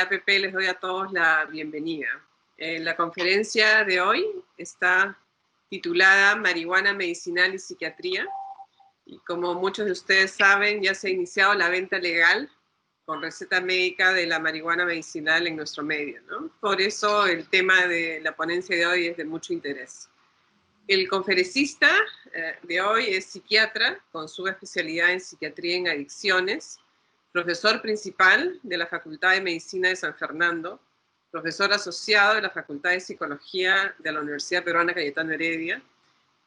APP les doy a todos la bienvenida. La conferencia de hoy está titulada Marihuana Medicinal y Psiquiatría. Y como muchos de ustedes saben, ya se ha iniciado la venta legal con receta médica de la marihuana medicinal en nuestro medio, ¿no? Por eso el tema de la ponencia de hoy es de mucho interés. El conferencista de hoy es psiquiatra con subespecialidad en psiquiatría en adicciones, profesor principal de la Facultad de Medicina de San Fernando, profesor asociado de la Facultad de Psicología de la Universidad Peruana Cayetano Heredia,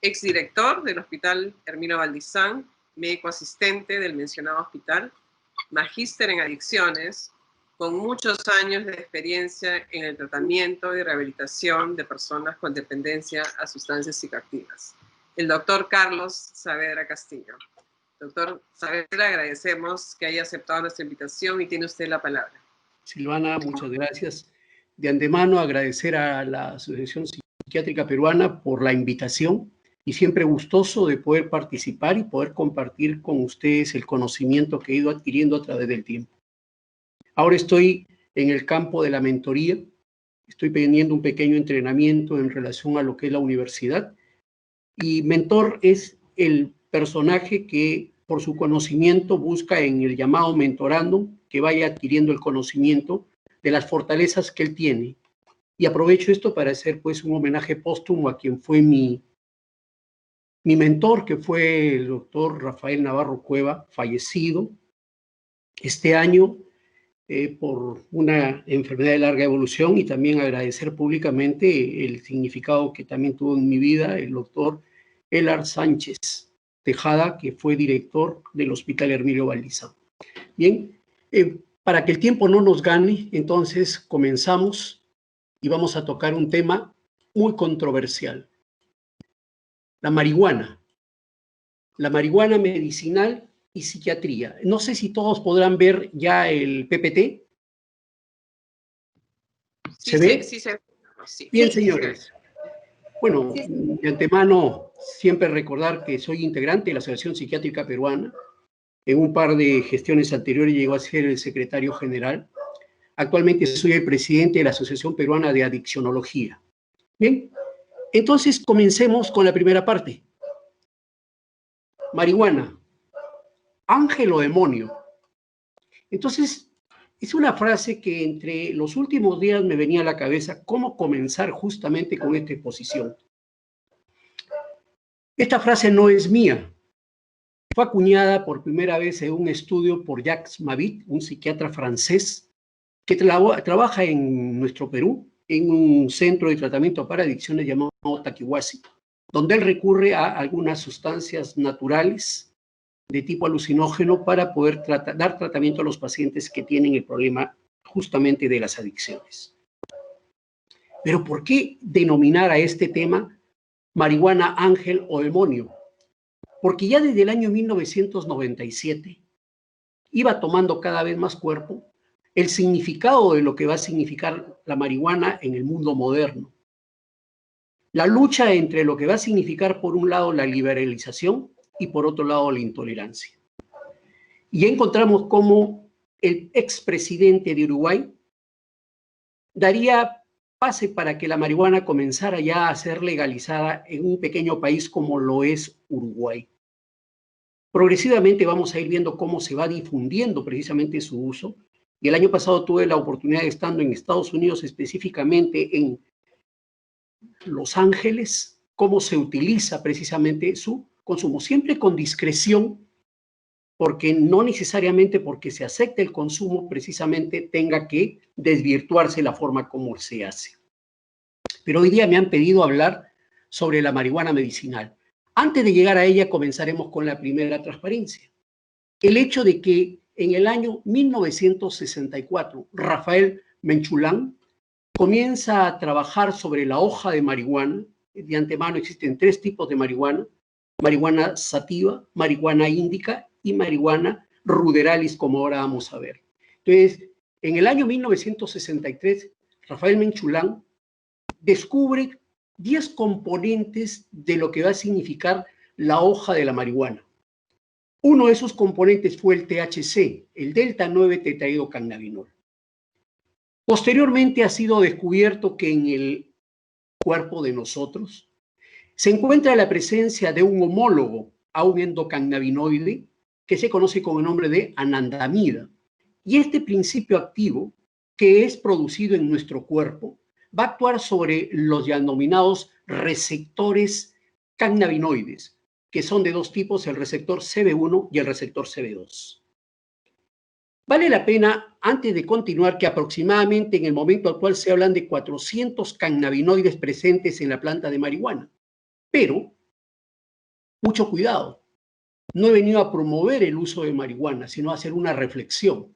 exdirector del Hospital Hermino Valdizán, médico asistente del mencionado hospital, magíster en adicciones, con muchos años de experiencia en el tratamiento y rehabilitación de personas con dependencia a sustancias psicoactivas. El doctor Carlos Saavedra Castillo. Doctor Saavedra, agradecemos que haya aceptado nuestra invitación y tiene usted la palabra. Silvana, muchas gracias. De antemano agradecer a la Asociación Psiquiátrica Peruana por la invitación y siempre gustoso de poder participar y poder compartir con ustedes el conocimiento que he ido adquiriendo a través del tiempo. Ahora estoy en el campo de la mentoría, estoy teniendo un pequeño entrenamiento en relación a lo que es la universidad y mentor es el personaje que por su conocimiento busca en el llamado mentorando que vaya adquiriendo el conocimiento de las fortalezas que él tiene. Y aprovecho esto para hacer pues un homenaje póstumo a quien fue mi mentor, que fue el doctor Rafael Navarro Cueva, fallecido este año por una enfermedad de larga evolución, y también agradecer públicamente el significado que también tuvo en mi vida el doctor Elar Sánchez Tejada, que fue director del Hospital Hermino Valdizán. Bien, para que el tiempo no nos gane, entonces comenzamos y vamos a tocar un tema muy controversial. La marihuana medicinal y psiquiatría. No sé si todos podrán ver ya el PPT. ¿Se ve? Sí, se ve. Bien, señores. Bueno, de antemano, siempre recordar que soy integrante de la Asociación Psiquiátrica Peruana. En un par de gestiones anteriores llegó a ser el secretario general. Actualmente soy el presidente de la Asociación Peruana de Adiccionología. Bien, entonces comencemos con la primera parte. Marihuana, ángel o demonio. Entonces, es una frase que entre los últimos días me venía a la cabeza cómo comenzar justamente con esta exposición. Esta frase no es mía. Fue acuñada por primera vez en un estudio por Jacques Mabit, un psiquiatra francés que trabaja en nuestro Perú en un centro de tratamiento para adicciones llamado Taquihuasi, donde él recurre a algunas sustancias naturales de tipo alucinógeno para poder dar tratamiento a los pacientes que tienen el problema justamente de las adicciones. Pero ¿por qué denominar a este tema marihuana, ángel o demonio? Porque ya desde el año 1997 iba tomando cada vez más cuerpo el significado de lo que va a significar la marihuana en el mundo moderno. La lucha entre lo que va a significar, por un lado, la liberalización y, por otro lado, la intolerancia. Y encontramos cómo el expresidente de Uruguay daría pase para que la marihuana comenzara ya a ser legalizada en un pequeño país como lo es Uruguay. Progresivamente vamos a ir viendo cómo se va difundiendo precisamente su uso. Y el año pasado tuve la oportunidad de, estando en Estados Unidos, específicamente en Los Ángeles, cómo se utiliza precisamente su consumo, siempre con discreción, porque no necesariamente porque se acepte el consumo precisamente tenga que desvirtuarse la forma como se hace. Pero hoy día me han pedido hablar sobre la marihuana medicinal. Antes de llegar a ella, comenzaremos con la primera transparencia. El hecho de que en el año 1964, Rafael Menchulán comienza a trabajar sobre la hoja de marihuana. De antemano existen tres tipos de marihuana: marihuana sativa, marihuana índica y marihuana ruderalis, como ahora vamos a ver. Entonces, en el año 1963, Rafael Menchulán descubre 10 componentes de lo que va a significar la hoja de la marihuana. Uno de esos componentes fue el THC, el delta 9 tetrahidrocannabinol. Posteriormente ha sido descubierto que en el cuerpo de nosotros se encuentra la presencia de un homólogo a un endocannabinoide que se conoce con el nombre de anandamida. Y este principio activo, que es producido en nuestro cuerpo, va a actuar sobre los ya denominados receptores cannabinoides, que son de dos tipos, el receptor CB1 y el receptor CB2. Vale la pena, antes de continuar, que aproximadamente en el momento actual se hablan de 400 cannabinoides presentes en la planta de marihuana. Pero, mucho cuidado, no he venido a promover el uso de marihuana, sino a hacer una reflexión.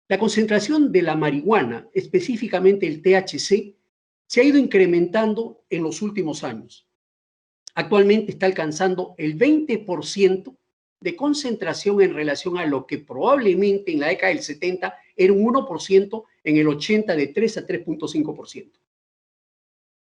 La concentración de la marihuana, específicamente el THC, se ha ido incrementando en los últimos años. Actualmente está alcanzando el 20% de concentración en relación a lo que probablemente en la década del 70 era un 1%, en el 80 de 3 a 3.5%.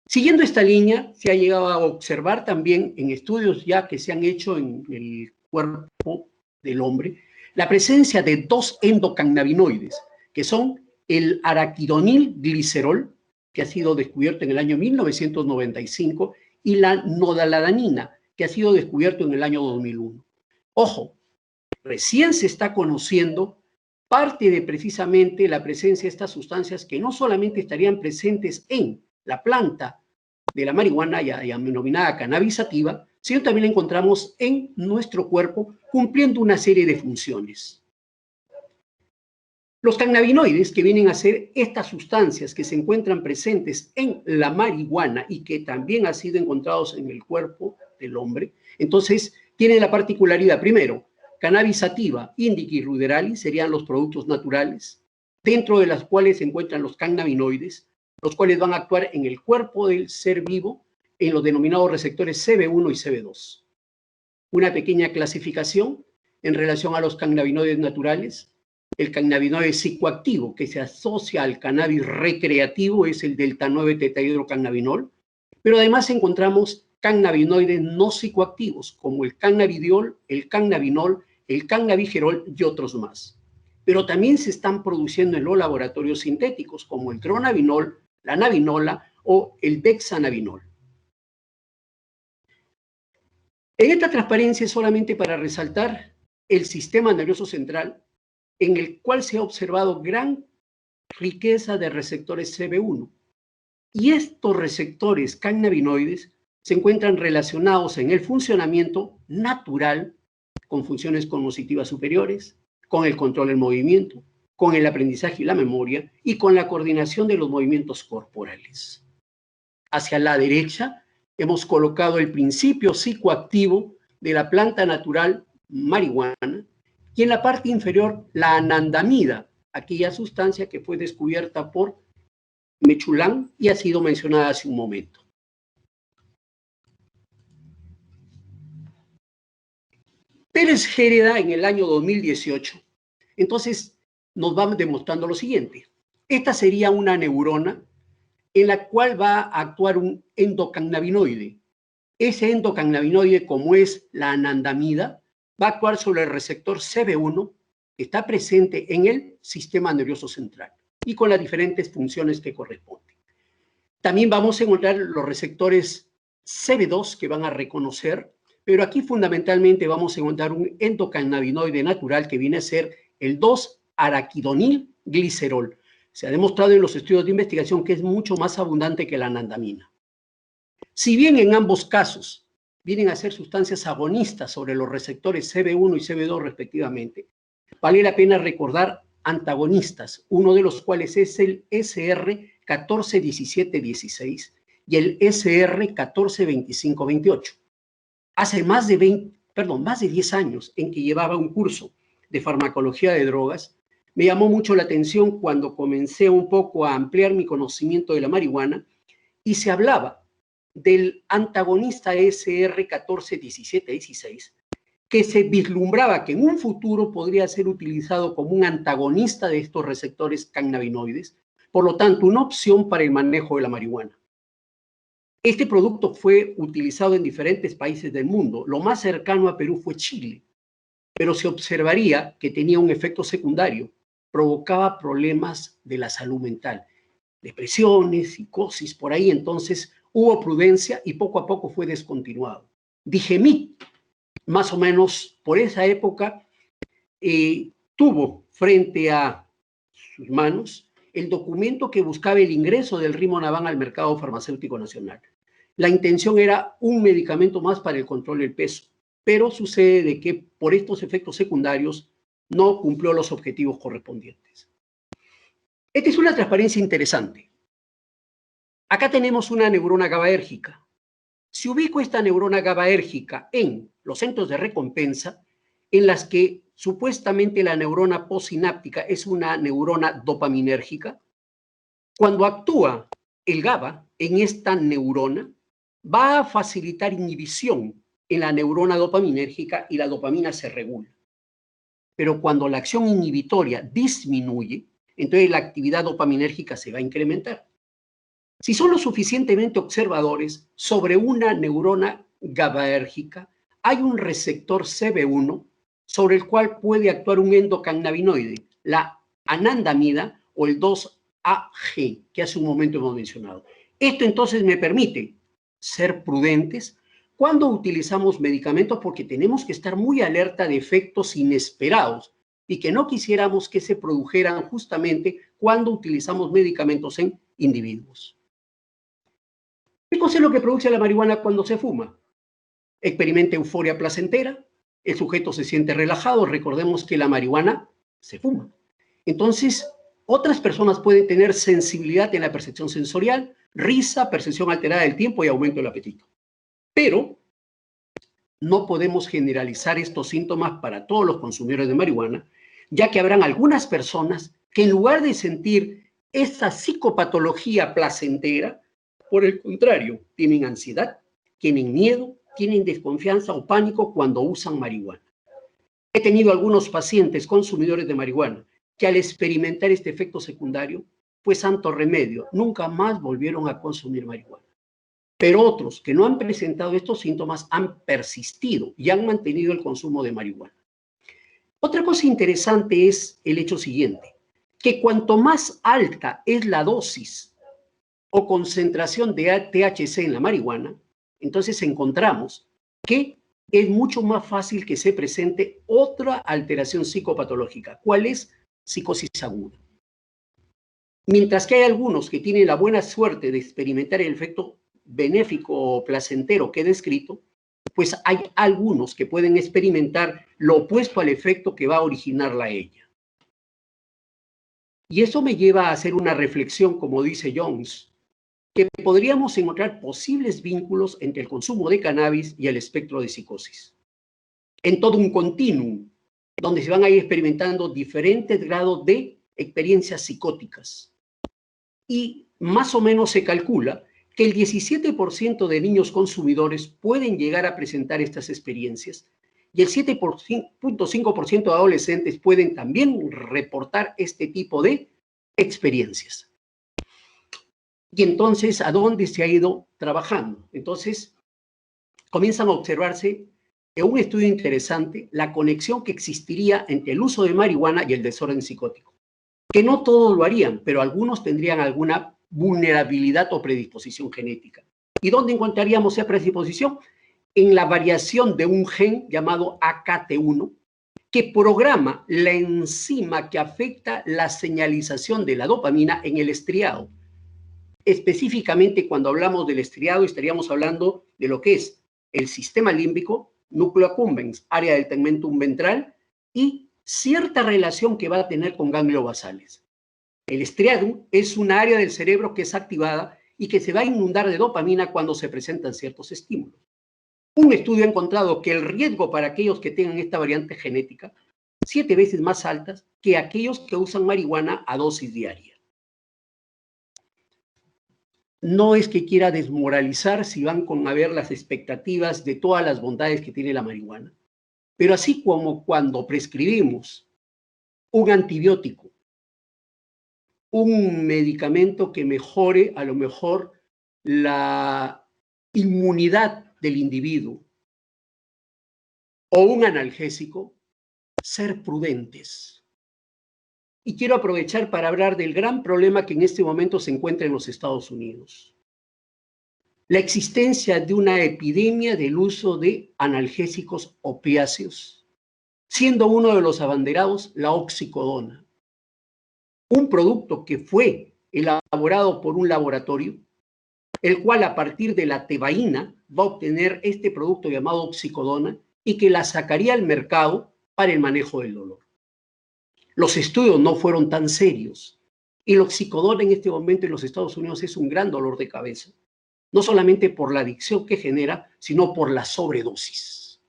Siguiendo esta línea, se ha llegado a observar también en estudios ya que se han hecho en el cuerpo del hombre, la presencia de dos endocannabinoides, que son el araquidonilglicerol, que ha sido descubierto en el año 1995, y la noradrenalina, que ha sido descubierto en el año 2001. Ojo, recién se está conociendo parte de precisamente la presencia de estas sustancias que no solamente estarían presentes en la planta de la marihuana, ya denominada cannabis sativa, sino también la encontramos en nuestro cuerpo cumpliendo una serie de funciones. Los cannabinoides, que vienen a ser estas sustancias que se encuentran presentes en la marihuana y que también han sido encontrados en el cuerpo del hombre, entonces tienen la particularidad, primero, cannabis sativa, indica y ruderalis serían los productos naturales, dentro de las cuales se encuentran los cannabinoides, los cuales van a actuar en el cuerpo del ser vivo en los denominados receptores CB1 y CB2. Una pequeña clasificación en relación a los cannabinoides naturales. El cannabinoide psicoactivo que se asocia al cannabis recreativo es el delta-9 tetrahidrocannabinol, pero además encontramos cannabinoides no psicoactivos como el cannabidiol, el cannabinol, el cannabigerol y otros más. Pero también se están produciendo en los laboratorios sintéticos como el dronabinol, la nabinola o el dexanabinol. En esta transparencia es solamente para resaltar el sistema nervioso central en el cual se ha observado gran riqueza de receptores CB1. Y estos receptores cannabinoides se encuentran relacionados en el funcionamiento natural con funciones cognitivas superiores, con el control del movimiento, con el aprendizaje y la memoria y con la coordinación de los movimientos corporales. Hacia la derecha hemos colocado el principio psicoactivo de la planta natural marihuana y en la parte inferior la anandamida, aquella sustancia que fue descubierta por Mechoulam y ha sido mencionada hace un momento. Pérez Géreda en el año 2018, entonces nos va demostrando lo siguiente. Esta sería una neurona en la cual va a actuar un endocannabinoide. Ese endocannabinoide, como es la anandamida, va a actuar sobre el receptor CB1 que está presente en el sistema nervioso central y con las diferentes funciones que corresponden. También vamos a encontrar los receptores CB2 que van a reconocer, pero aquí fundamentalmente vamos a encontrar un endocannabinoide natural que viene a ser el 2-araquidonilglicerol. Se ha demostrado en los estudios de investigación que es mucho más abundante que la anandamina. Si bien en ambos casos vienen a ser sustancias agonistas sobre los receptores CB1 y CB2 respectivamente, vale la pena recordar antagonistas, uno de los cuales es el SR141716 y el SR142528. Hace más de 10 años en que llevaba un curso de farmacología de drogas, me llamó mucho la atención cuando comencé un poco a ampliar mi conocimiento de la marihuana y se hablaba del antagonista SR141716, que se vislumbraba que en un futuro podría ser utilizado como un antagonista de estos receptores cannabinoides, por lo tanto, una opción para el manejo de la marihuana. Este producto fue utilizado en diferentes países del mundo. Lo más cercano a Perú fue Chile, pero se observaría que tenía un efecto secundario, provocaba problemas de la salud mental. depresiones, psicosis, por ahí. Entonces hubo prudencia y poco a poco fue descontinuado. Digemit, más o menos por esa época, tuvo frente a sus manos el documento que buscaba el ingreso del Rimonabant al mercado farmacéutico nacional. La intención era un medicamento más para el control del peso, pero sucede de que por estos efectos secundarios no cumplió los objetivos correspondientes. Esta es una transparencia interesante. Acá tenemos una neurona GABAérgica. Si ubico esta neurona GABAérgica en los centros de recompensa, en las que supuestamente la neurona postsináptica es una neurona dopaminérgica, cuando actúa el GABA en esta neurona, va a facilitar inhibición en la neurona dopaminérgica y la dopamina se regula. Pero cuando la acción inhibitoria disminuye, entonces la actividad dopaminérgica se va a incrementar. Si son lo suficientemente observadores sobre una neurona GABAérgica, hay un receptor CB1 sobre el cual puede actuar un endocannabinoide, la anandamida o el 2-AG, que hace un momento hemos mencionado. Esto entonces me permite ser prudentes cuando utilizamos medicamentos, porque tenemos que estar muy alerta de efectos inesperados y que no quisiéramos que se produjeran justamente cuando utilizamos medicamentos en individuos. ¿Qué cosa es lo que produce la marihuana cuando se fuma? Experimenta euforia placentera, el sujeto se siente relajado, recordemos que la marihuana se fuma. Entonces, otras personas pueden tener sensibilidad en la percepción sensorial, risa, percepción alterada del tiempo y aumento del apetito. Pero no podemos generalizar estos síntomas para todos los consumidores de marihuana, ya que habrán algunas personas que en lugar de sentir esa psicopatología placentera, por el contrario, tienen ansiedad, tienen miedo, tienen desconfianza o pánico cuando usan marihuana. He tenido algunos pacientes consumidores de marihuana que al experimentar este efecto secundario fue santo remedio, nunca más volvieron a consumir marihuana. Pero otros que no han presentado estos síntomas han persistido y han mantenido el consumo de marihuana. Otra cosa interesante es el hecho siguiente, que cuanto más alta es la dosis o concentración de THC en la marihuana, entonces encontramos que es mucho más fácil que se presente otra alteración psicopatológica. ¿Cuál es? Psicosis aguda. Mientras que hay algunos que tienen la buena suerte de experimentar el efecto benéfico o placentero que he descrito, pues hay algunos que pueden experimentar lo opuesto al efecto que va a originarla ella. Y eso me lleva a hacer una reflexión, como dice Jones, que podríamos encontrar posibles vínculos entre el consumo de cannabis y el espectro de psicosis. En todo un continuum, donde se van a ir experimentando diferentes grados de experiencias psicóticas. Y más o menos se calcula que el 17% de niños consumidores pueden llegar a presentar estas experiencias y el 7.5% de adolescentes pueden también reportar este tipo de experiencias. Y entonces, ¿a dónde se ha ido trabajando? Entonces, comienzan a observarse en un estudio interesante la conexión que existiría entre el uso de marihuana y el desorden psicótico. Que no todos lo harían, pero algunos tendrían alguna vulnerabilidad o predisposición genética. ¿Y dónde encontraríamos esa predisposición? En la variación de un gen llamado AKT1, que programa la enzima que afecta la señalización de la dopamina en el estriado. Específicamente, cuando hablamos del estriado, estaríamos hablando de lo que es el sistema límbico, núcleo accumbens, área del tegmentum ventral y cierta relación que va a tener con ganglios basales. El estriado es un área del cerebro que es activada y que se va a inundar de dopamina cuando se presentan ciertos estímulos. Un estudio ha encontrado que el riesgo para aquellos que tengan esta variante genética 7 veces más altas que aquellos que usan marihuana a dosis diaria. No es que quiera desmoralizar si van con a ver las expectativas de todas las bondades que tiene la marihuana, pero así como cuando prescribimos un antibiótico, un medicamento que mejore a lo mejor la inmunidad del individuo o un analgésico, ser prudentes. Y quiero aprovechar para hablar del gran problema que en este momento se encuentra en los Estados Unidos. La existencia de una epidemia del uso de analgésicos opiáceos, siendo uno de los abanderados la oxicodona, un producto que fue elaborado por un laboratorio, el cual a partir de la tebaína va a obtener este producto llamado oxicodona y que la sacaría al mercado para el manejo del dolor. Los estudios no fueron tan serios y el oxicodona en este momento en los Estados Unidos es un gran dolor de cabeza, no solamente por la adicción que genera, sino por la sobredosis.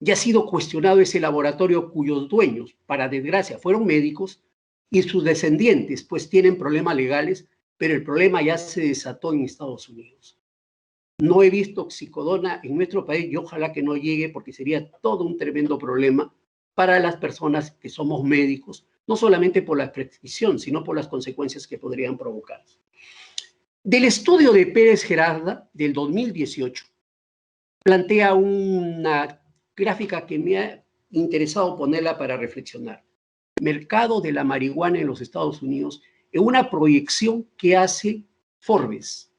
Ya ha sido cuestionado ese laboratorio cuyos dueños, para desgracia, fueron médicos y sus descendientes pues tienen problemas legales, pero el problema ya se desató en Estados Unidos. No he visto oxicodona en nuestro país y ojalá que no llegue porque sería todo un tremendo problema para las personas que somos médicos, no solamente por la prescripción, sino por las consecuencias que podrían provocar. Del estudio de Pérez Gerarda del 2018, plantea una gráfica que me ha interesado ponerla para reflexionar. Mercado de la marihuana en los Estados Unidos, en una proyección que hace Forbes.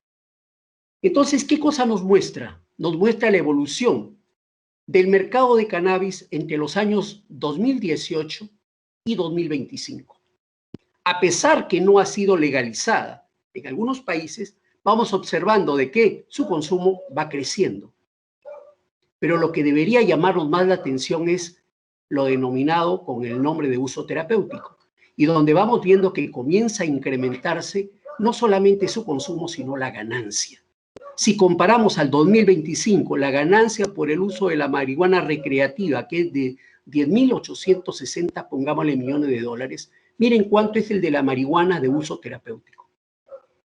Entonces, ¿qué cosa nos muestra? Nos muestra la evolución del mercado de cannabis entre los años 2018 y 2025. A pesar que no ha sido legalizada en algunos países, vamos observando de que su consumo va creciendo. Pero lo que debería llamarnos más la atención es lo denominado con el nombre de uso terapéutico, y donde vamos viendo que comienza a incrementarse no solamente su consumo, sino la ganancia. Si comparamos al 2025, la ganancia por el uso de la marihuana recreativa, que es de 10.860, pongámosle millones de dólares, miren cuánto es el de la marihuana de uso terapéutico.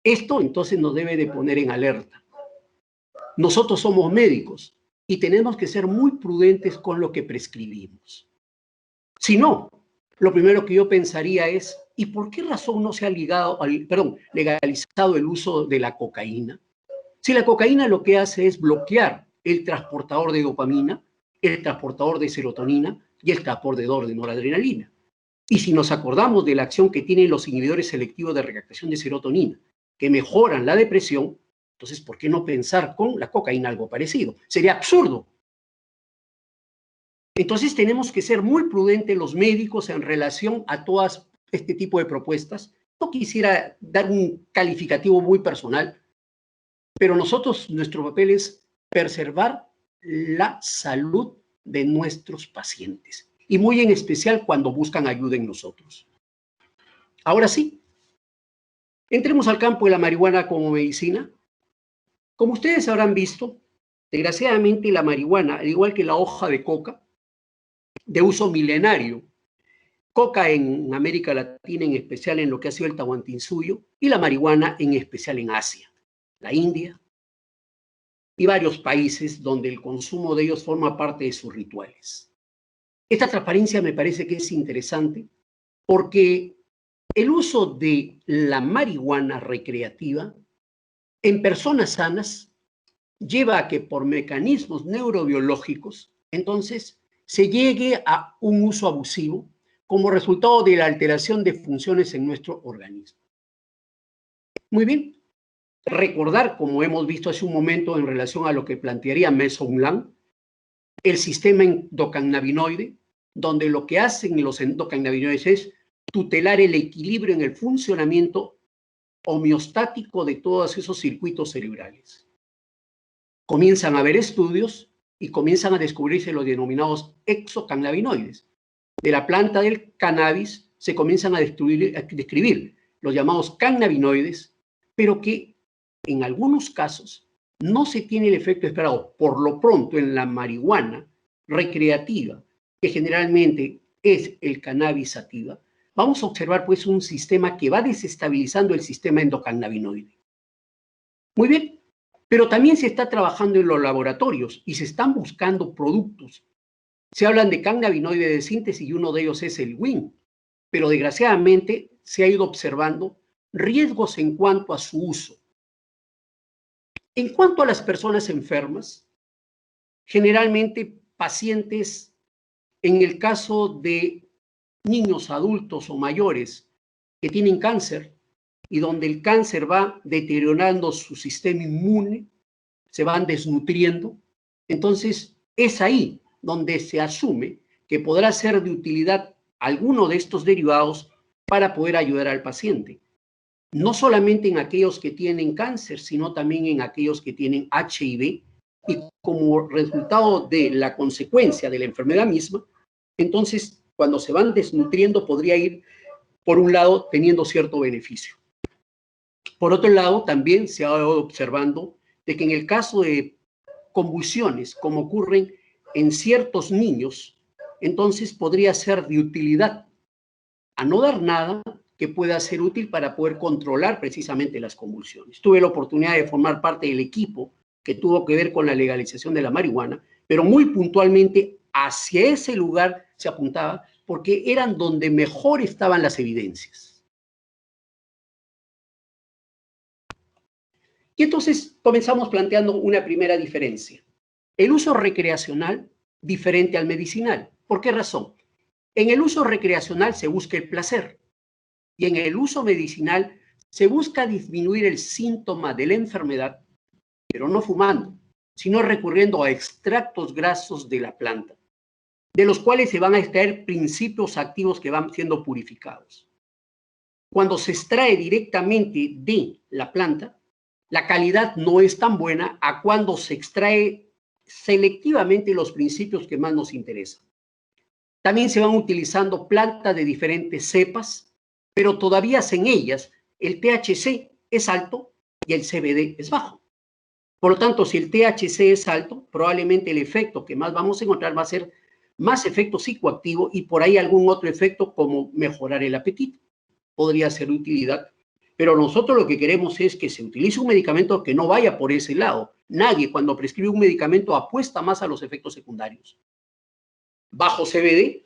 Esto entonces nos debe de poner en alerta. Nosotros somos médicos y tenemos que ser muy prudentes con lo que prescribimos. Si no, lo primero que yo pensaría es, ¿y por qué razón no se ha legalizado el uso de la cocaína? Si la cocaína lo que hace es bloquear el transportador de dopamina, el transportador de serotonina y el transportador de noradrenalina. Y si nos acordamos de la acción que tienen los inhibidores selectivos de recaptación de serotonina, que mejoran la depresión, entonces, ¿por qué no pensar con la cocaína algo parecido? Sería absurdo. Entonces, tenemos que ser muy prudentes los médicos en relación a todas este tipo de propuestas. No quisiera dar un calificativo muy personal, pero nosotros, nuestro papel es preservar la salud de nuestros pacientes y muy en especial cuando buscan ayuda en nosotros. Ahora sí, entremos al campo de la marihuana como medicina. Como ustedes habrán visto, desgraciadamente la marihuana, al igual que la hoja de coca, de uso milenario, coca en América Latina, en especial en lo que ha sido el Tahuantinsuyo, y la marihuana en especial en Asia, la India, y varios países donde el consumo de ellos forma parte de sus rituales. Esta transparencia me parece que es interesante porque el uso de la marihuana recreativa en personas sanas lleva a que por mecanismos neurobiológicos, entonces, se llegue a un uso abusivo como resultado de la alteración de funciones en nuestro organismo. Muy bien. Recordar, como hemos visto hace un momento en relación a lo que plantearía Mason Lang, el sistema endocannabinoide, donde lo que hacen los endocannabinoides es tutelar el equilibrio en el funcionamiento homeostático de todos esos circuitos cerebrales. Comienzan a haber estudios y comienzan a descubrirse los denominados exocannabinoides. De la planta del cannabis se comienzan a describir los llamados cannabinoides, pero que en algunos casos no se tiene el efecto esperado. Por lo pronto, en la marihuana recreativa, que generalmente es el cannabis sativa, vamos a observar pues un sistema que va desestabilizando el sistema endocannabinoide. Muy bien, pero también se está trabajando en los laboratorios y se están buscando productos. Se hablan de cannabinoide de síntesis y uno de ellos es el WIN, pero desgraciadamente se ha ido observando riesgos en cuanto a su uso. En cuanto a las personas enfermas, generalmente pacientes, en el caso de niños, adultos o mayores que tienen cáncer y donde el cáncer va deteriorando su sistema inmune, se van desnutriendo. Entonces, es ahí donde se asume que podrá ser de utilidad alguno de estos derivados para poder ayudar al paciente. No solamente en aquellos que tienen cáncer, sino también en aquellos que tienen HIV, y como resultado de la consecuencia de la enfermedad misma, entonces, cuando se van desnutriendo, podría ir, por un lado, teniendo cierto beneficio. Por otro lado, también se ha ido observando de que en el caso de convulsiones, como ocurren en ciertos niños, entonces podría ser de utilidad, a no dar nada, que pueda ser útil para poder controlar precisamente las convulsiones. Tuve la oportunidad de formar parte del equipo que tuvo que ver con la legalización de la marihuana, pero muy puntualmente hacia ese lugar se apuntaba porque eran donde mejor estaban las evidencias. Y entonces comenzamos planteando una primera diferencia. El uso recreacional diferente al medicinal. ¿Por qué razón? En el uso recreacional se busca el placer y en el uso medicinal se busca disminuir el síntoma de la enfermedad, pero no fumando, sino recurriendo a extractos grasos de la planta, de los cuales se van a extraer principios activos que van siendo purificados. Cuando se extrae directamente de la planta, la calidad no es tan buena a cuando se extrae selectivamente los principios que más nos interesan. También se van utilizando plantas de diferentes cepas, pero todavía en ellas el THC es alto y el CBD es bajo. Por lo tanto, si el THC es alto, probablemente el efecto que más vamos a encontrar va a ser más efecto psicoactivo y por ahí algún otro efecto como mejorar el apetito. Podría ser de utilidad, pero nosotros lo que queremos es que se utilice un medicamento que no vaya por ese lado. Nadie cuando prescribe un medicamento apuesta más a los efectos secundarios. Bajo CBD,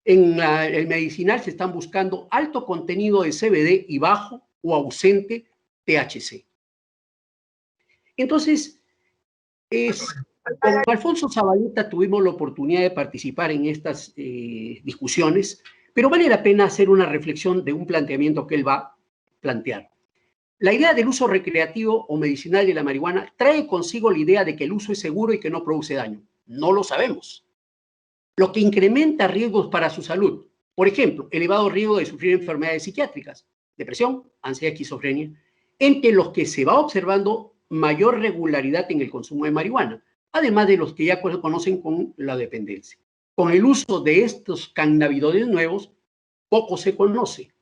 en el medicinal se están buscando alto contenido de CBD y bajo o ausente THC. Entonces, con Alfonso Zabaleta tuvimos la oportunidad de participar en estas discusiones, pero vale la pena hacer una reflexión de un planteamiento que él va a plantear. La idea del uso recreativo o medicinal de la marihuana trae consigo la idea de que el uso es seguro y que no produce daño. No lo sabemos. Lo que incrementa riesgos para su salud. Por ejemplo, elevado riesgo de sufrir enfermedades psiquiátricas, depresión, ansiedad, esquizofrenia, entre los que se va observando mayor regularidad en el consumo de marihuana, además de los que ya conocen con la dependencia. Con el uso de estos cannabinoides nuevos, poco se conoce.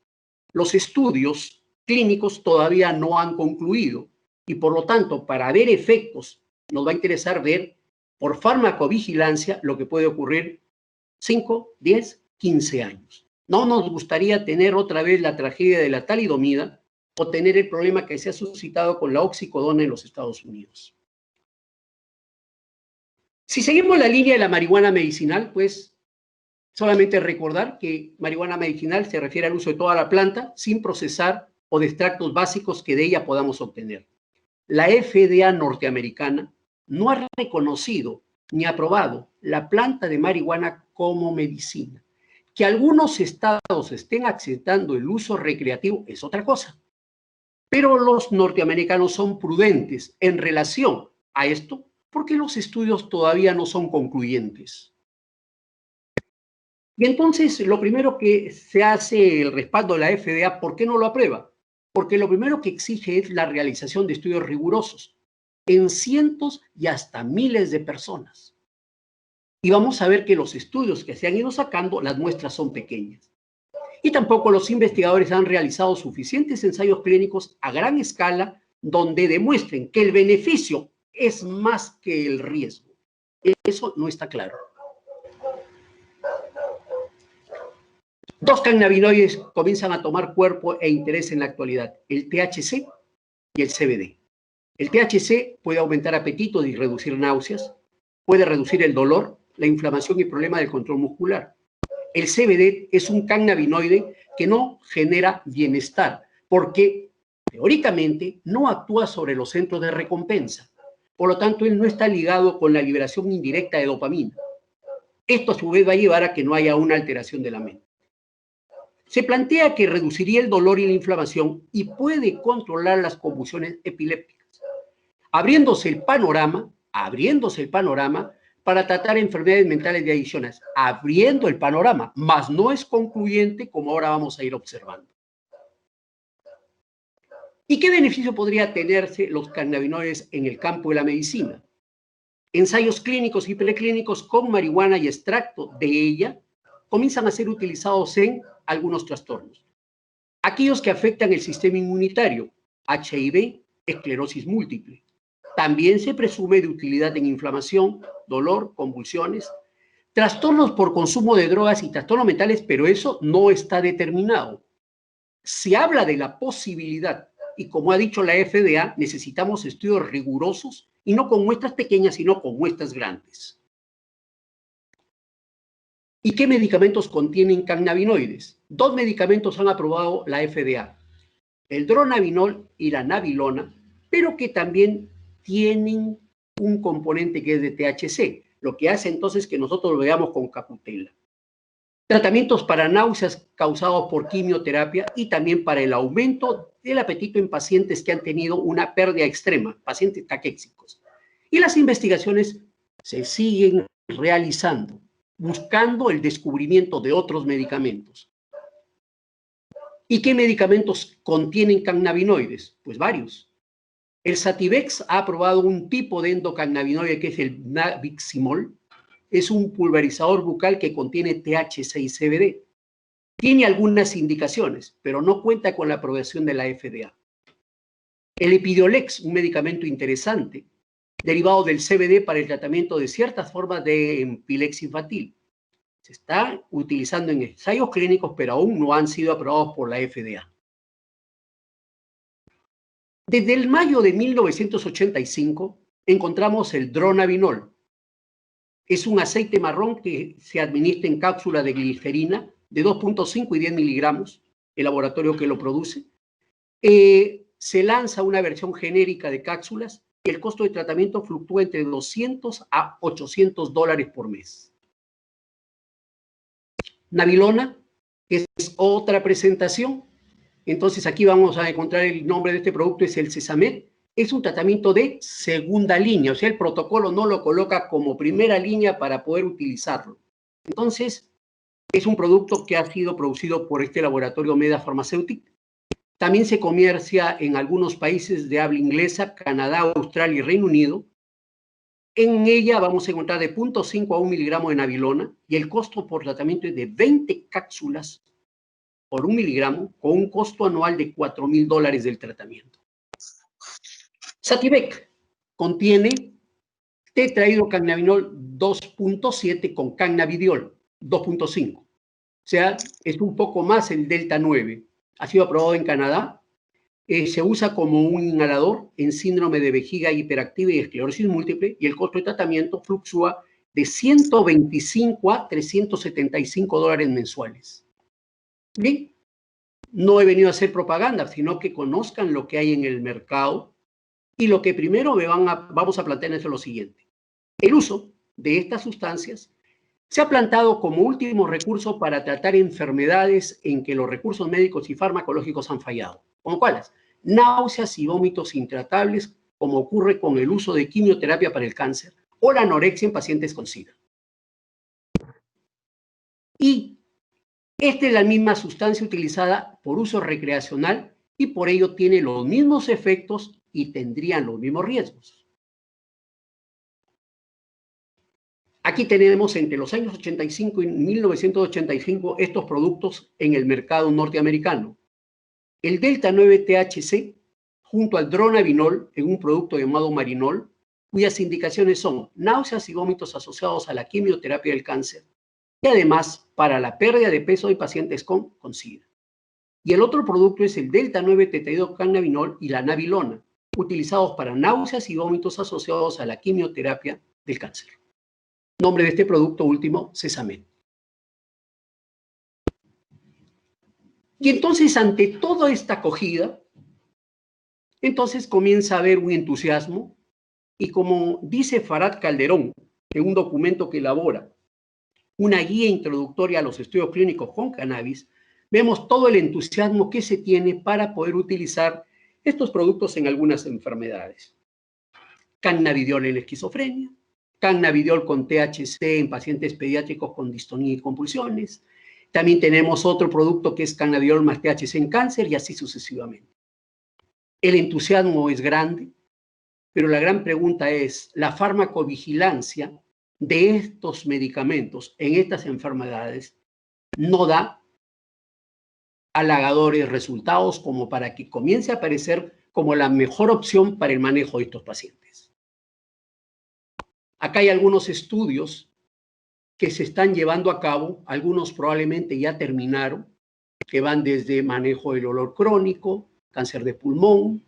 Los estudios clínicos todavía no han concluido y por lo tanto, para ver efectos, nos va a interesar ver por farmacovigilancia lo que puede ocurrir 5, 10, 15 años. No nos gustaría tener otra vez la tragedia de la talidomida o tener el problema que se ha suscitado con la oxicodona en los Estados Unidos. Si seguimos la línea de la marihuana medicinal, pues solamente recordar que marihuana medicinal se refiere al uso de toda la planta sin procesar o de extractos básicos que de ella podamos obtener. La FDA norteamericana no ha reconocido ni aprobado la planta de marihuana como medicina. Que algunos estados estén aceptando el uso recreativo es otra cosa. Pero los norteamericanos son prudentes en relación a esto porque los estudios todavía no son concluyentes. Y entonces, lo primero que se hace el respaldo de la FDA, ¿por qué no lo aprueba? Porque lo primero que exige es la realización de estudios rigurosos en cientos y hasta miles de personas. Y vamos a ver que los estudios que se han ido sacando, las muestras son pequeñas. Y tampoco los investigadores han realizado suficientes ensayos clínicos a gran escala donde demuestren que el beneficio es más que el riesgo. Eso no está claro. Dos cannabinoides comienzan a tomar cuerpo e interés en la actualidad, el THC y el CBD. El THC puede aumentar apetito y reducir náuseas, puede reducir el dolor, la inflamación y problemas del control muscular. El CBD es un cannabinoide que no genera bienestar porque teóricamente no actúa sobre los centros de recompensa. Por lo tanto, él no está ligado con la liberación indirecta de dopamina. Esto a su vez va a llevar a que no haya una alteración de la mente. Se plantea que reduciría el dolor y la inflamación y puede controlar las convulsiones epilépticas, abriéndose el panorama para tratar enfermedades mentales de adicciones, abriendo el panorama, mas no es concluyente como ahora vamos a ir observando. ¿Y qué beneficio podría tenerse los cannabinoides en el campo de la medicina? Ensayos clínicos y preclínicos con marihuana y extracto de ella comienzan a ser utilizados en algunos trastornos. Aquellos que afectan el sistema inmunitario, HIV, esclerosis múltiple. También se presume de utilidad en inflamación, dolor, convulsiones, trastornos por consumo de drogas y trastornos mentales, pero eso no está determinado. Se habla de la posibilidad, y como ha dicho la FDA, necesitamos estudios rigurosos y no con muestras pequeñas, sino con muestras grandes. ¿Y qué medicamentos contienen cannabinoides? 2 medicamentos han aprobado la FDA, el dronabinol y la nabilona, pero que también tienen un componente que es de THC, lo que hace entonces que nosotros lo veamos con cautela. Tratamientos para náuseas causados por quimioterapia y también para el aumento del apetito en pacientes que han tenido una pérdida extrema, pacientes caquéxicos. Y las investigaciones se siguen realizando, buscando el descubrimiento de otros medicamentos. ¿Y qué medicamentos contienen cannabinoides? Pues varios. El Sativex ha aprobado un tipo de endocannabinoide que es el nabiximol. Es un pulverizador bucal que contiene THC y CBD. Tiene algunas indicaciones, pero no cuenta con la aprobación de la FDA. El Epidiolex, un medicamento interesante, derivado del CBD para el tratamiento de ciertas formas de epilepsia infantil. Se está utilizando en ensayos clínicos, pero aún no han sido aprobados por la FDA. Desde el mayo de 1985 encontramos el dronabinol. Es un aceite marrón que se administra en cápsula de glicerina de 2.5 y 10 miligramos, el laboratorio que lo produce. Se lanza una versión genérica de cápsulas y el costo de tratamiento fluctúa entre $200 a $800 por mes. Nabilona, que es otra presentación. Entonces aquí vamos a encontrar el nombre de este producto, es el Sesamet. Es un tratamiento de segunda línea, o sea, el protocolo no lo coloca como primera línea para poder utilizarlo. Entonces, es un producto que ha sido producido por este laboratorio Meda Pharmaceutic. También se comercia en algunos países de habla inglesa, Canadá, Australia y Reino Unido. En ella vamos a encontrar de 0.5 a 1 miligramo de nabilona y el costo por tratamiento es de 20 cápsulas por 1 miligramo con un costo anual de $4,000 del tratamiento. Sativex contiene tetrahidrocannabinol 2.7 con cannabidiol 2.5. O sea, es un poco más el delta 9. Ha sido aprobado en Canadá. Se usa como un inhalador en síndrome de vejiga hiperactiva y esclerosis múltiple y el costo de tratamiento fluctúa de $125 a $375 mensuales. Bien, no he venido a hacer propaganda, sino que conozcan lo que hay en el mercado y lo que primero vamos a plantear es lo siguiente. El uso de estas sustancias se ha plantado como último recurso para tratar enfermedades en que los recursos médicos y farmacológicos han fallado. ¿Como cuáles? Náuseas y vómitos intratables, como ocurre con el uso de quimioterapia para el cáncer o la anorexia en pacientes con SIDA. Y esta es la misma sustancia utilizada por uso recreacional y por ello tiene los mismos efectos y tendrían los mismos riesgos. Aquí tenemos entre los años 85 y 1985 estos productos en el mercado norteamericano. El Delta 9 THC junto al dronabinol en un producto llamado Marinol, cuyas indicaciones son náuseas y vómitos asociados a la quimioterapia del cáncer y además para la pérdida de peso de pacientes con SIDA. Y el otro producto es el Delta 9 tetrahidrocannabinol y la nabilona, utilizados para náuseas y vómitos asociados a la quimioterapia del cáncer. Nombre de este producto último, Sesamet. Y entonces, ante toda esta acogida, entonces comienza a haber un entusiasmo y como dice Farad Calderón en un documento que elabora una guía introductoria a los estudios clínicos con cannabis, vemos todo el entusiasmo que se tiene para poder utilizar estos productos en algunas enfermedades. Cannabidiol en la esquizofrenia, cannabidiol con THC en pacientes pediátricos con distonía y compulsiones. También tenemos otro producto que es cannabidiol más THC en cáncer y así sucesivamente. El entusiasmo es grande, pero la gran pregunta es, ¿la farmacovigilancia de estos medicamentos en estas enfermedades no da halagadores resultados como para que comience a aparecer como la mejor opción para el manejo de estos pacientes? Acá hay algunos estudios que se están llevando a cabo, algunos probablemente ya terminaron, que van desde manejo del dolor crónico, cáncer de pulmón,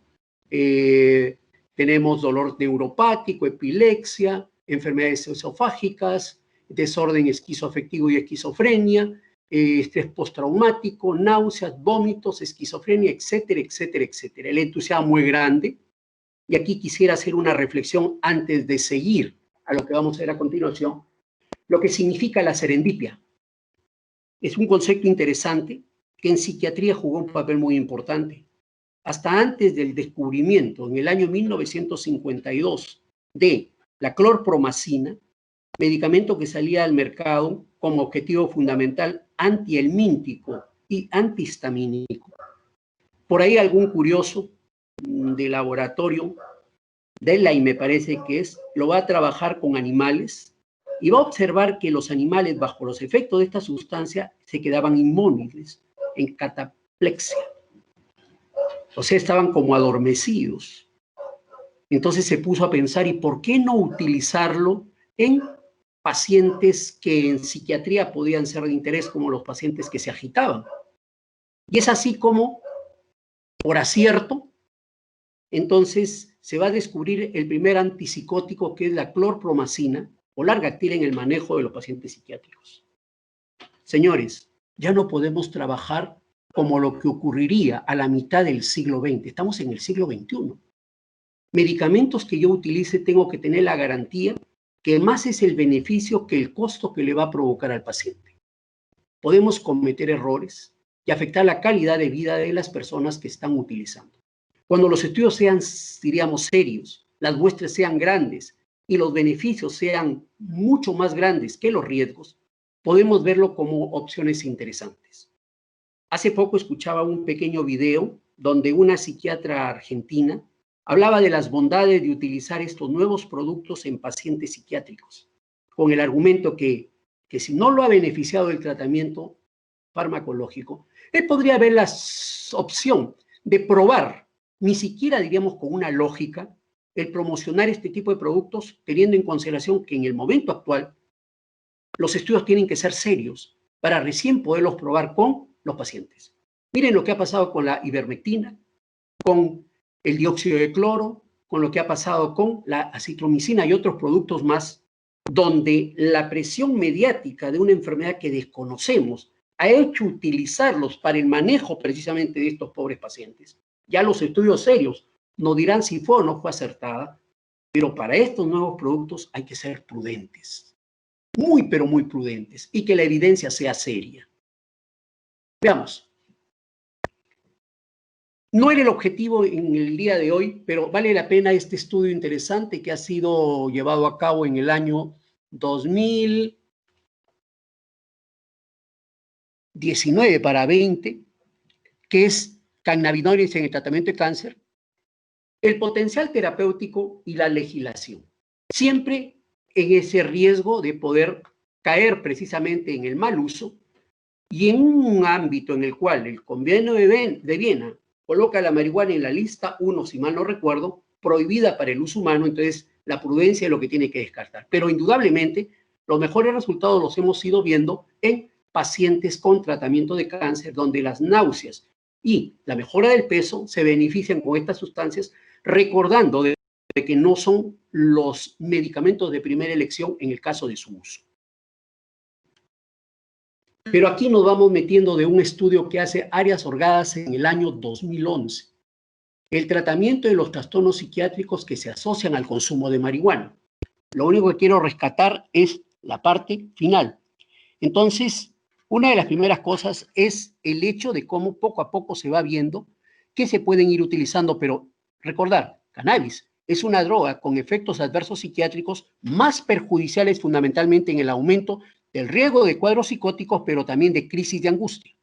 tenemos dolor neuropático, epilepsia, enfermedades esofágicas, desorden esquizoafectivo y esquizofrenia, estrés postraumático, náuseas, vómitos, esquizofrenia, etcétera, etcétera, etcétera. El entusiasmo es grande y aquí quisiera hacer una reflexión antes de seguir a lo que vamos a ver a continuación, lo que significa la serendipia. Es un concepto interesante que en psiquiatría jugó un papel muy importante. Hasta antes del descubrimiento, en el año 1952, de la clorpromacina, medicamento que salía al mercado como objetivo fundamental antihelmíntico y antihistamínico. Por ahí algún curioso de laboratorio de LAI, me parece que es, lo va a trabajar con animales y va a observar que los animales bajo los efectos de esta sustancia se quedaban inmóviles, en cataplexia. O sea, estaban como adormecidos. Entonces se puso a pensar, ¿y por qué no utilizarlo en pacientes que en psiquiatría podían ser de interés, como los pacientes que se agitaban? Y es así como, por acierto, entonces se va a descubrir el primer antipsicótico, que es la clorpromacina, o largactil en el manejo de los pacientes psiquiátricos. Señores, ya no podemos trabajar como lo que ocurriría a la mitad del siglo XX. Estamos en el siglo XXI. Medicamentos que yo utilice tengo que tener la garantía que más es el beneficio que el costo que le va a provocar al paciente. Podemos cometer errores y afectar la calidad de vida de las personas que están utilizando. Cuando los estudios sean, diríamos, serios, las muestras sean grandes y los beneficios sean mucho más grandes que los riesgos, podemos verlo como opciones interesantes. Hace poco escuchaba un pequeño video donde una psiquiatra argentina hablaba de las bondades de utilizar estos nuevos productos en pacientes psiquiátricos, con el argumento que si no lo ha beneficiado el tratamiento farmacológico, él podría haber la opción de probar, ni siquiera diríamos con una lógica, el promocionar este tipo de productos, teniendo en consideración que en el momento actual los estudios tienen que ser serios para recién poderlos probar con los pacientes. Miren lo que ha pasado con la ivermectina, con el dióxido de cloro, con lo que ha pasado con la acitromicina y otros productos más, donde la presión mediática de una enfermedad que desconocemos ha hecho utilizarlos para el manejo precisamente de estos pobres pacientes. Ya los estudios serios nos dirán si fue o no fue acertada, pero para estos nuevos productos hay que ser prudentes, muy pero muy prudentes, y que la evidencia sea seria. Veamos. No era el objetivo en el día de hoy, pero vale la pena este estudio interesante que ha sido llevado a cabo en el año 2019 para 20, que es cannabinoides en el tratamiento de cáncer, el potencial terapéutico y la legislación. Siempre en ese riesgo de poder caer precisamente en el mal uso y en un ámbito en el cual el Convenio de Viena coloca la marihuana en la lista 1, si mal no recuerdo, prohibida para el uso humano, entonces la prudencia es lo que tiene que descartar. Pero indudablemente los mejores resultados los hemos ido viendo en pacientes con tratamiento de cáncer, donde las náuseas y la mejora del peso se benefician con estas sustancias, recordando de que no son los medicamentos de primera elección en el caso de su uso. Pero aquí nos vamos metiendo de un estudio que hace Arias Orgadas en el año 2011. El tratamiento de los trastornos psiquiátricos que se asocian al consumo de marihuana. Lo único que quiero rescatar es la parte final. Entonces, Una de las primeras cosas es el hecho de cómo poco a poco se va viendo que se pueden ir utilizando, pero recordar, cannabis es una droga con efectos adversos psiquiátricos más perjudiciales fundamentalmente en el aumento del riesgo de cuadros psicóticos, pero también de crisis de angustia.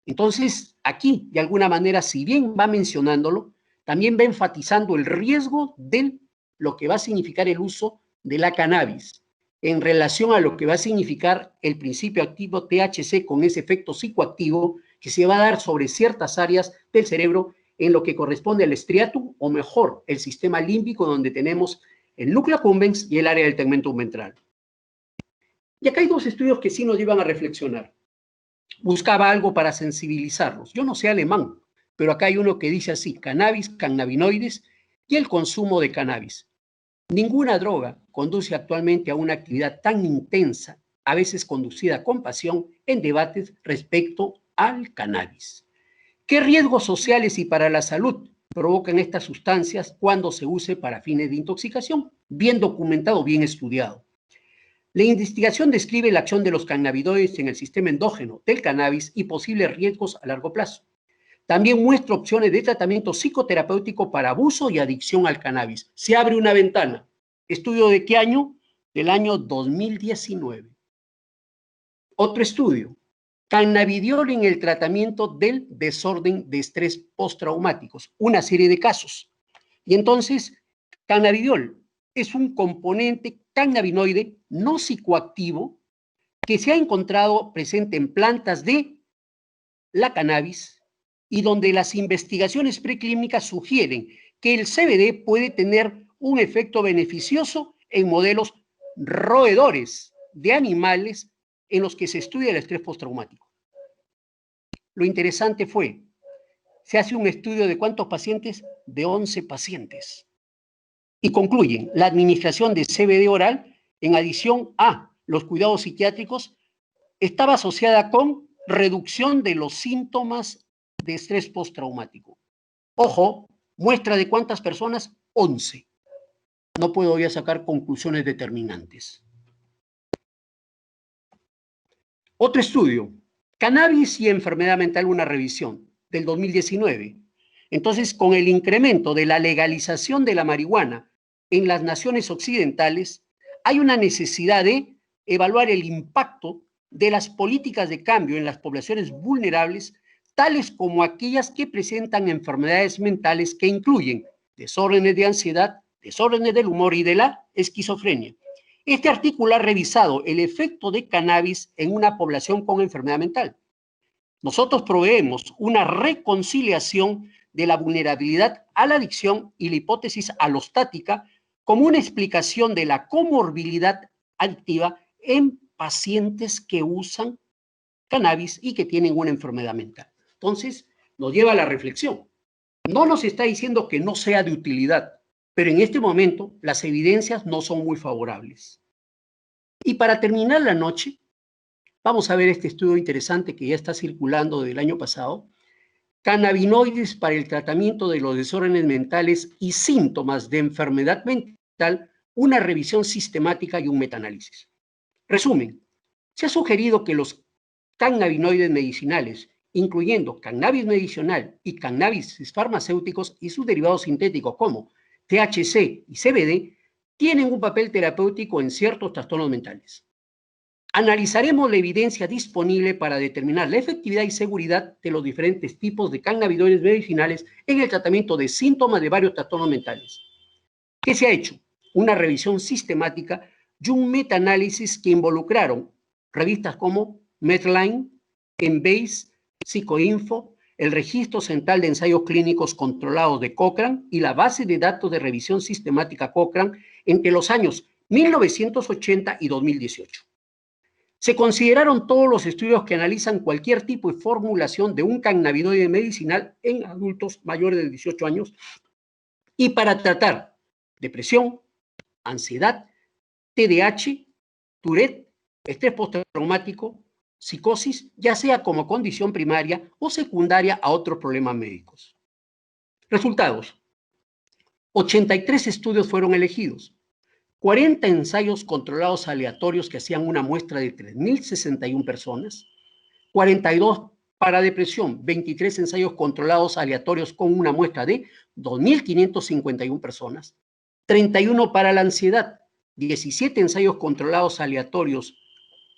Entonces, aquí, de alguna manera, si bien va mencionándolo, también va enfatizando el riesgo de lo que va a significar el uso de la cannabis en relación a lo que va a significar el principio activo THC con ese efecto psicoactivo que se va a dar sobre ciertas áreas del cerebro en lo que corresponde al striatum, o mejor, el sistema límbico, donde tenemos el núcleo accumbens y el área del tegmentum ventral. Y acá hay dos estudios que sí nos llevan a reflexionar. Buscaba algo para sensibilizarlos. Yo no sé alemán, pero acá hay uno que dice así: cannabis, cannabinoides y el consumo de cannabis. Ninguna droga conduce actualmente a una actividad tan intensa, a veces conducida con pasión, en debates respecto al cannabis. ¿Qué riesgos sociales y para la salud provocan estas sustancias cuando se use para fines de intoxicación? Bien documentado, bien estudiado. La investigación describe la acción de los cannabinoides en el sistema endógeno del cannabis y posibles riesgos a largo plazo. También muestra opciones de tratamiento psicoterapéutico para abuso y adicción al cannabis. Se abre una ventana. ¿Estudio de qué año? Del año 2019. Otro estudio. Cannabidiol en el tratamiento del desorden de estrés postraumáticos. Una serie de casos. Y entonces, cannabidiol es un componente cannabinoide no psicoactivo que se ha encontrado presente en plantas de la cannabis y donde las investigaciones preclínicas sugieren que el CBD puede tener un efecto beneficioso en modelos roedores de animales en los que se estudia el estrés postraumático. Lo interesante fue, se hace un estudio de ¿cuántos pacientes? De 11 pacientes. Y concluyen, la administración de CBD oral en adición a los cuidados psiquiátricos estaba asociada con reducción de los síntomas de estrés postraumático. Ojo, muestra de cuántas personas, 11. No puedo ya sacar conclusiones determinantes. Otro estudio, cannabis y enfermedad mental, una revisión del 2019. Entonces, con el incremento de la legalización de la marihuana en las naciones occidentales, hay una necesidad de evaluar el impacto de las políticas de cambio en las poblaciones vulnerables, tales como aquellas que presentan enfermedades mentales que incluyen desórdenes de ansiedad, desórdenes del humor y de la esquizofrenia. Este artículo ha revisado el efecto de cannabis en una población con enfermedad mental. Nosotros proveemos una reconciliación de la vulnerabilidad a la adicción y la hipótesis alostática como una explicación de la comorbilidad adictiva en pacientes que usan cannabis y que tienen una enfermedad mental. Entonces, nos lleva a la reflexión. No nos está diciendo que no sea de utilidad, pero en este momento las evidencias no son muy favorables. Y para terminar la noche, vamos a ver este estudio interesante que ya está circulando del año pasado, cannabinoides para el tratamiento de los desórdenes mentales y síntomas de enfermedad mental, una revisión sistemática y un metaanálisis. Resumen, se ha sugerido que los cannabinoides medicinales, incluyendo cannabis medicinal y cannabis farmacéuticos y sus derivados sintéticos como THC y CBD, tienen un papel terapéutico en ciertos trastornos mentales. Analizaremos la evidencia disponible para determinar la efectividad y seguridad de los diferentes tipos de cannabinoides medicinales en el tratamiento de síntomas de varios trastornos mentales. ¿Qué se ha hecho? Una revisión sistemática y un metaanálisis que involucraron revistas como Medline, Embase, Psicoinfo, el Registro Central de Ensayos Clínicos Controlados de Cochrane y la base de datos de revisión sistemática Cochrane entre los años 1980 y 2018. Se consideraron todos los estudios que analizan cualquier tipo de formulación de un cannabinoide medicinal en adultos mayores de 18 años y para tratar depresión, ansiedad, TDAH, Tourette, estrés postraumático, psicosis, ya sea como condición primaria o secundaria a otros problemas médicos. Resultados. 83 estudios fueron elegidos. 40 ensayos controlados aleatorios que hacían una muestra de 3.061 personas, 42 para depresión, 23 ensayos controlados aleatorios con una muestra de 2.551 personas, 31 para la ansiedad, 17 ensayos controlados aleatorios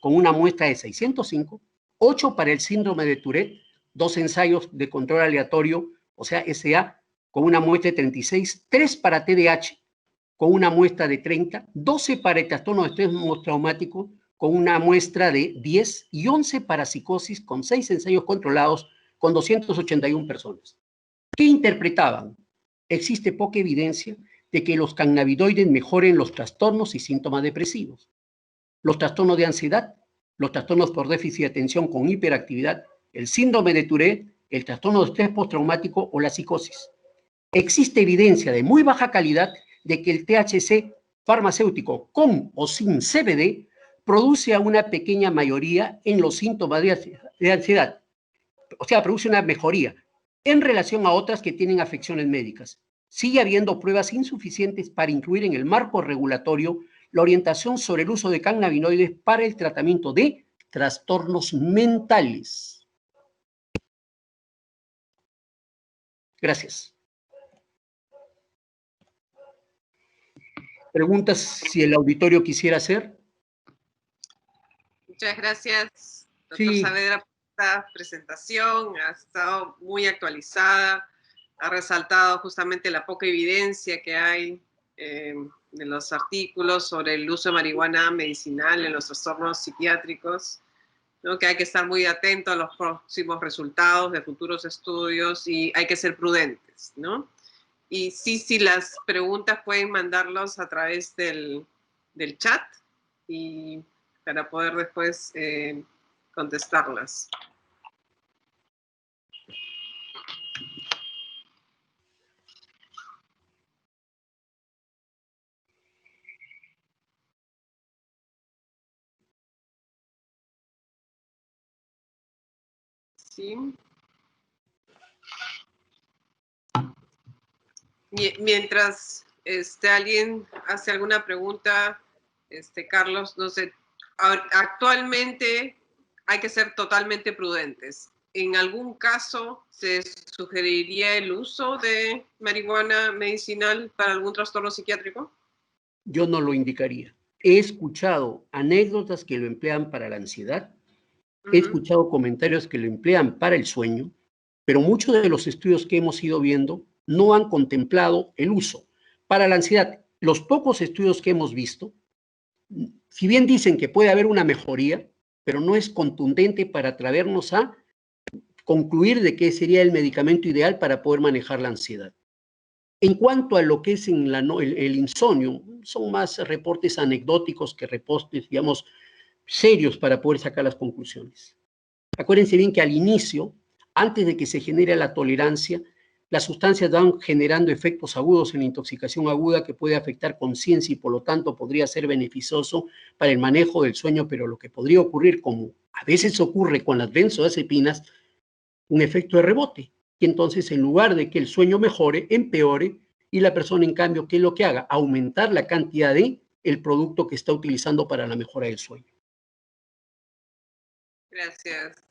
con una muestra de 605, 8 para el síndrome de Tourette, 2 ensayos de control aleatorio, o sea, SA, con una muestra de 36, 3 para TDAH, con una muestra de 30, 12 para el trastorno de estrés postraumático, con una muestra de 10, y 11 para psicosis, con 6 ensayos controlados, con 281 personas. ¿Qué interpretaban? Existe poca evidencia de que los cannabinoides mejoren los trastornos y síntomas depresivos, los trastornos de ansiedad, los trastornos por déficit de atención con hiperactividad, el síndrome de Tourette, el trastorno de estrés postraumático o la psicosis. Existe evidencia de muy baja calidad de que el THC farmacéutico con o sin CBD produce a una pequeña mayoría en los síntomas de ansiedad. O sea, produce una mejoría en relación a otras que tienen afecciones médicas. Sigue habiendo pruebas insuficientes para incluir en el marco regulatorio la orientación sobre el uso de cannabinoides para el tratamiento de trastornos mentales. Gracias. ¿Preguntas si el auditorio quisiera hacer? Muchas gracias, doctor Sí. Saavedra, por esta presentación. Ha estado muy actualizada, ha resaltado justamente la poca evidencia que hay en los artículos sobre el uso de marihuana medicinal en los trastornos psiquiátricos, ¿no? Que hay que estar muy atento a los próximos resultados de futuros estudios y hay que ser prudentes, ¿no? Y sí, las preguntas pueden mandarlos a través del chat y para poder después contestarlas. Sí. Mientras alguien hace alguna pregunta, Carlos, no sé, actualmente hay que ser totalmente prudentes. ¿En algún caso se sugeriría el uso de marihuana medicinal para algún trastorno psiquiátrico? Yo no lo indicaría. He escuchado anécdotas que lo emplean para la ansiedad, he escuchado comentarios que lo emplean para el sueño, pero muchos de los estudios que hemos ido viendo no han contemplado el uso. Para la ansiedad, los pocos estudios que hemos visto, si bien dicen que puede haber una mejoría, pero no es contundente para traernos a concluir de qué sería el medicamento ideal para poder manejar la ansiedad. En cuanto a lo que es el insomnio, son más reportes anecdóticos que reportes, digamos, serios para poder sacar las conclusiones. Acuérdense bien que al inicio, antes de que se genere la tolerancia, las sustancias van generando efectos agudos en la intoxicación aguda que puede afectar conciencia y por lo tanto podría ser beneficioso para el manejo del sueño, pero lo que podría ocurrir, como a veces ocurre con las benzodiazepinas, un efecto de rebote. Y entonces, en lugar de que el sueño mejore, empeore, y la persona, en cambio, ¿qué es lo que haga? Aumentar la cantidad de el producto que está utilizando para la mejora del sueño. Gracias.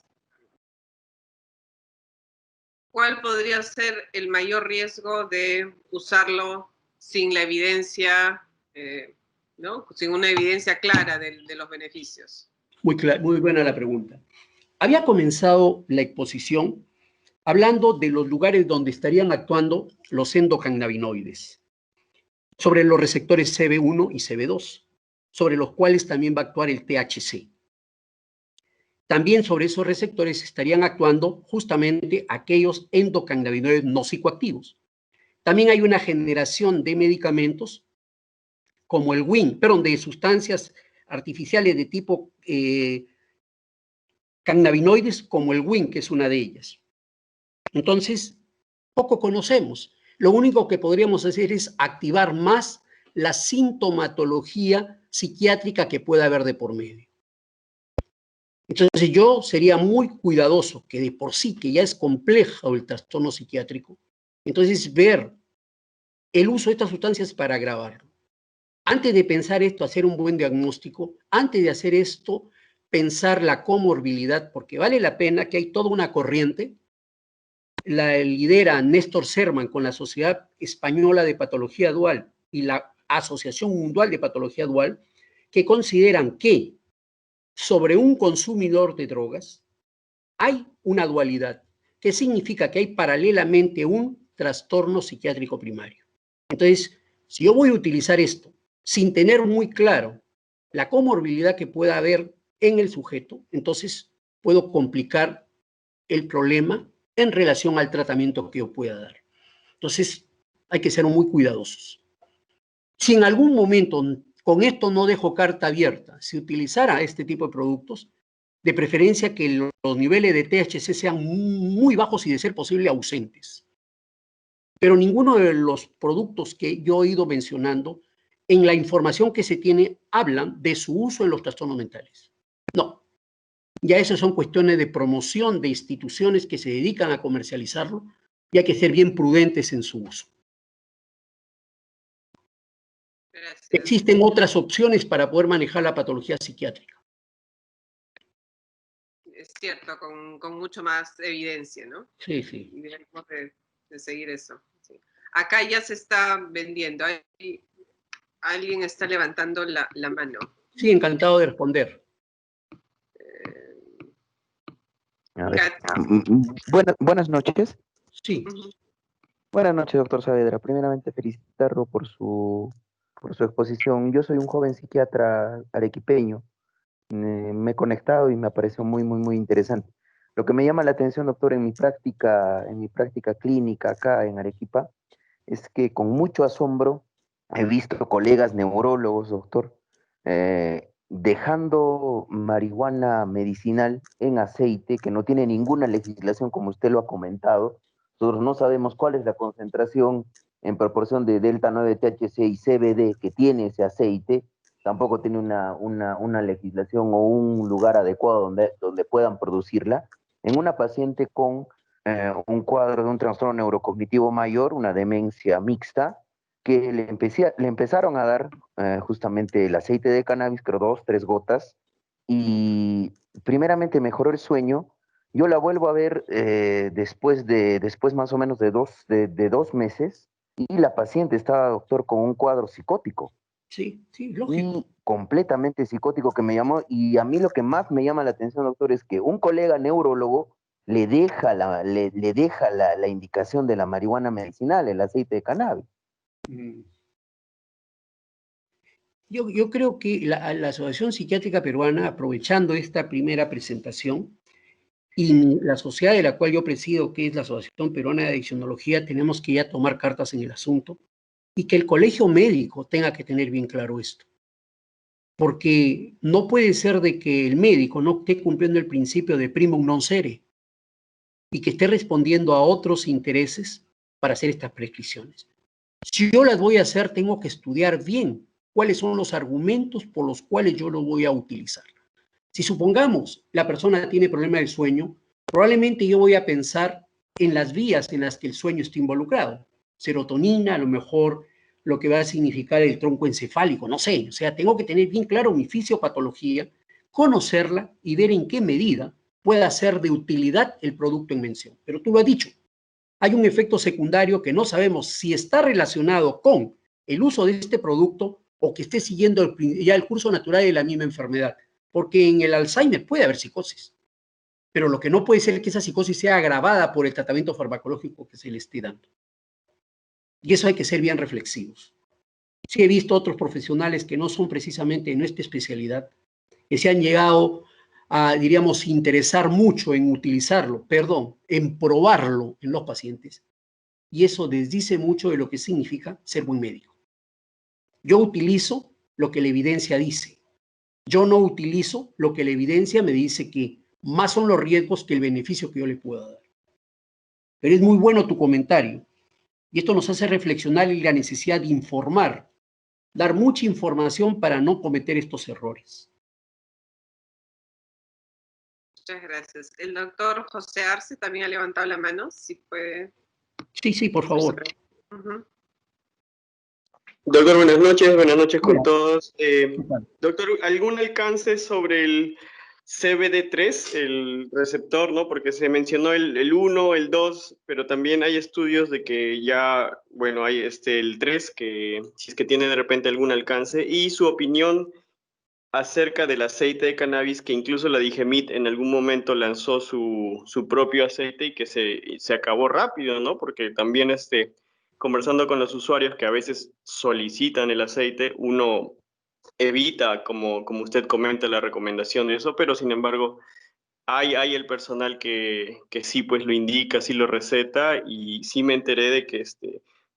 ¿Cuál podría ser el mayor riesgo de usarlo sin la evidencia, ¿no? Sin una evidencia clara de los beneficios? Muy buena la pregunta. Había comenzado la exposición hablando de los lugares donde estarían actuando los endocannabinoides, sobre los receptores CB1 y CB2, sobre los cuales también va a actuar el THC. También sobre esos receptores estarían actuando justamente aquellos endocannabinoides no psicoactivos. También hay una generación de medicamentos como el WIN, perdón, de sustancias artificiales de tipo cannabinoides como el WIN, que es una de ellas. Entonces, poco conocemos. Lo único que podríamos hacer es activar más la sintomatología psiquiátrica que pueda haber de por medio. Entonces, yo sería muy cuidadoso, que de por sí, que ya es complejo el trastorno psiquiátrico, entonces ver el uso de estas sustancias para agravarlo. Antes de pensar esto, hacer un buen diagnóstico, antes de hacer esto, pensar la comorbilidad, porque vale la pena, que hay toda una corriente, la lidera Néstor Serman con la Sociedad Española de Patología Dual y la Asociación Mundial de Patología Dual, que consideran que sobre un consumidor de drogas hay una dualidad, que significa que hay paralelamente un trastorno psiquiátrico primario. Entonces, si yo voy a utilizar esto sin tener muy claro la comorbilidad que pueda haber en el sujeto, entonces puedo complicar el problema en relación al tratamiento que yo pueda dar. Entonces, hay que ser muy cuidadosos. Si en algún momento con esto no dejo carta abierta, si utilizara este tipo de productos, de preferencia que los niveles de THC sean muy bajos y de ser posible ausentes. Pero ninguno de los productos que yo he ido mencionando, en la información que se tiene, hablan de su uso en los trastornos mentales. No. Ya esas son cuestiones de promoción de instituciones que se dedican a comercializarlo y hay que ser bien prudentes en su uso. Gracias. Existen otras opciones para poder manejar la patología psiquiátrica. Es cierto, con mucho más evidencia, ¿no? Sí, sí. Debemos de seguir eso. Sí. Acá ya se está vendiendo. Alguien está levantando la mano. Sí, encantado de responder. A ver. Buenas noches. Sí. Buenas noches, doctor Saavedra. Primeramente, felicitarlo por su exposición. Yo soy un joven psiquiatra arequipeño. Me he conectado y me pareció muy interesante. Lo que me llama la atención, doctor, en mi práctica clínica acá en Arequipa, es que con mucho asombro he visto colegas neurólogos, doctor, dejando marihuana medicinal en aceite, que no tiene ninguna legislación, como usted lo ha comentado. Nosotros no sabemos cuál es la concentración en proporción de delta 9 THC y CBD que tiene ese aceite. Tampoco tiene una legislación o un lugar adecuado donde puedan producirla. En una paciente con un cuadro de un trastorno neurocognitivo mayor, una demencia mixta, que le empezaron a dar justamente el aceite de cannabis, creo 2, 3 gotas, y primeramente mejoró el sueño. Yo la vuelvo a ver después más o menos de 2 meses, y la paciente estaba, doctor, con un cuadro psicótico. Sí, lógico. Y completamente psicótico, que me llamó, y a mí lo que más me llama la atención, doctor, es que un colega neurólogo le deja la indicación de la marihuana medicinal, el aceite de cannabis. Yo creo que la Asociación Psiquiátrica Peruana, aprovechando esta primera presentación, y la sociedad de la cual yo presido, que es la Asociación Peruana de Adiccionología, tenemos que ya tomar cartas en el asunto y que el colegio médico tenga que tener bien claro esto. Porque no puede ser de que el médico no esté cumpliendo el principio de primum non cere y que esté respondiendo a otros intereses para hacer estas prescripciones. Si yo las voy a hacer, tengo que estudiar bien cuáles son los argumentos por los cuales yo lo voy a utilizar. Si supongamos la persona tiene problema del sueño, probablemente yo voy a pensar en las vías en las que el sueño está involucrado. Serotonina, a lo mejor lo que va a significar el tronco encefálico, no sé. O sea, tengo que tener bien claro mi fisiopatología, conocerla y ver en qué medida pueda ser de utilidad el producto en mención. Pero tú lo has dicho, hay un efecto secundario que no sabemos si está relacionado con el uso de este producto o que esté siguiendo ya el curso natural de la misma enfermedad. Porque en el Alzheimer puede haber psicosis, pero lo que no puede ser es que esa psicosis sea agravada por el tratamiento farmacológico que se le esté dando. Y eso hay que ser bien reflexivos. Sí he visto otros profesionales que no son precisamente de nuestra especialidad, que se han llegado a, diríamos, interesar mucho en utilizarlo, en probarlo en los pacientes. Y eso desdice mucho de lo que significa ser buen médico. Yo utilizo lo que la evidencia dice. Yo no utilizo lo que la evidencia me dice que más son los riesgos que el beneficio que yo le pueda dar. Pero es muy bueno tu comentario. Y esto nos hace reflexionar en la necesidad de informar, dar mucha información para no cometer estos errores. Muchas gracias. El doctor José Arce también ha levantado la mano, si puede. Sí, por favor. Doctor, buenas noches con todos. Doctor, ¿algún alcance sobre CBD3, el receptor, ¿no? Porque se mencionó el 1, el 2, pero también hay estudios de que ya, bueno, hay el 3, que si es que tiene de repente algún alcance, y su opinión acerca del aceite de cannabis, que incluso la Digemit en algún momento lanzó su propio aceite y que se acabó rápido, ¿no? Porque también conversando con los usuarios que a veces solicitan el aceite, uno evita, como usted comenta, la recomendación de eso, pero sin embargo hay el personal que sí pues lo indica, sí lo receta, y sí me enteré de que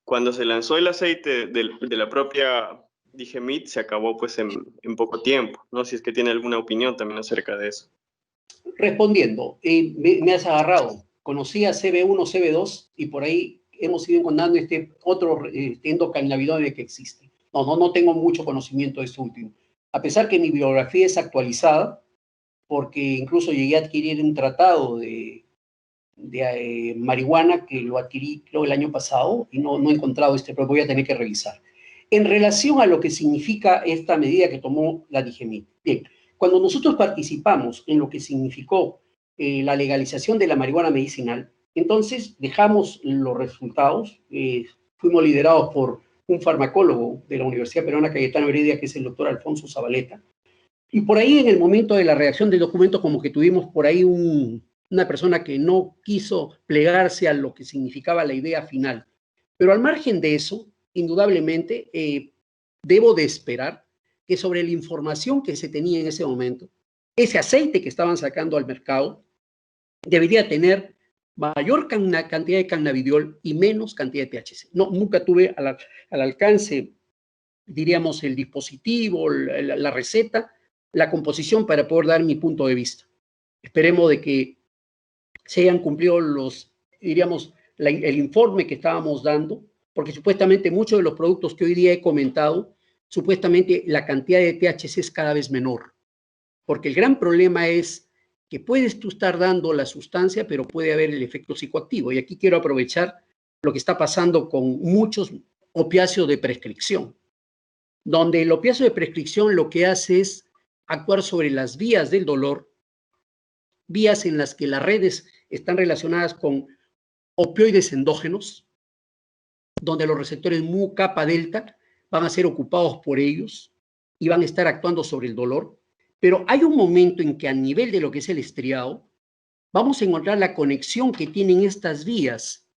cuando se lanzó el aceite de la propia Digemit se acabó pues en poco tiempo, ¿no? Si es que tiene alguna opinión también acerca de eso. Respondiendo, me has agarrado. Conocía CB1, CB2 y por ahí hemos ido encontrando este otro endocannabinoide que existe. No tengo mucho conocimiento de este último. A pesar que mi bibliografía es actualizada, porque incluso llegué a adquirir un tratado de marihuana que lo adquirí creo el año pasado y no he encontrado pero voy a tener que revisar. En relación a lo que significa esta medida que tomó la Digemit. Bien, cuando nosotros participamos en lo que significó la legalización de la marihuana medicinal, entonces dejamos los resultados, fuimos liderados por un farmacólogo de la Universidad Peruana Cayetano Heredia, que es el doctor Alfonso Zabaleta, y por ahí en el momento de la redacción del documento como que tuvimos por ahí una persona que no quiso plegarse a lo que significaba la idea final. Pero al margen de eso, indudablemente, debo de esperar que sobre la información que se tenía en ese momento, ese aceite que estaban sacando al mercado debería tener mayor cantidad de cannabidiol y menos cantidad de THC. No, nunca tuve al alcance, diríamos, el dispositivo, la receta, la composición para poder dar mi punto de vista. Esperemos de que se hayan cumplido diríamos, el informe que estábamos dando, porque supuestamente muchos de los productos que hoy día he comentado, supuestamente la cantidad de THC es cada vez menor, porque el gran problema es que puedes tú estar dando la sustancia, pero puede haber el efecto psicoactivo. Y aquí quiero aprovechar lo que está pasando con muchos opiáceos de prescripción, donde el opiáceo de prescripción lo que hace es actuar sobre las vías del dolor, vías en las que las redes están relacionadas con opioides endógenos, donde los receptores mu, kappa, delta van a ser ocupados por ellos y van a estar actuando sobre el dolor. Pero hay un momento en que a nivel de lo que es el estriado, vamos a encontrar la conexión que tienen estas vías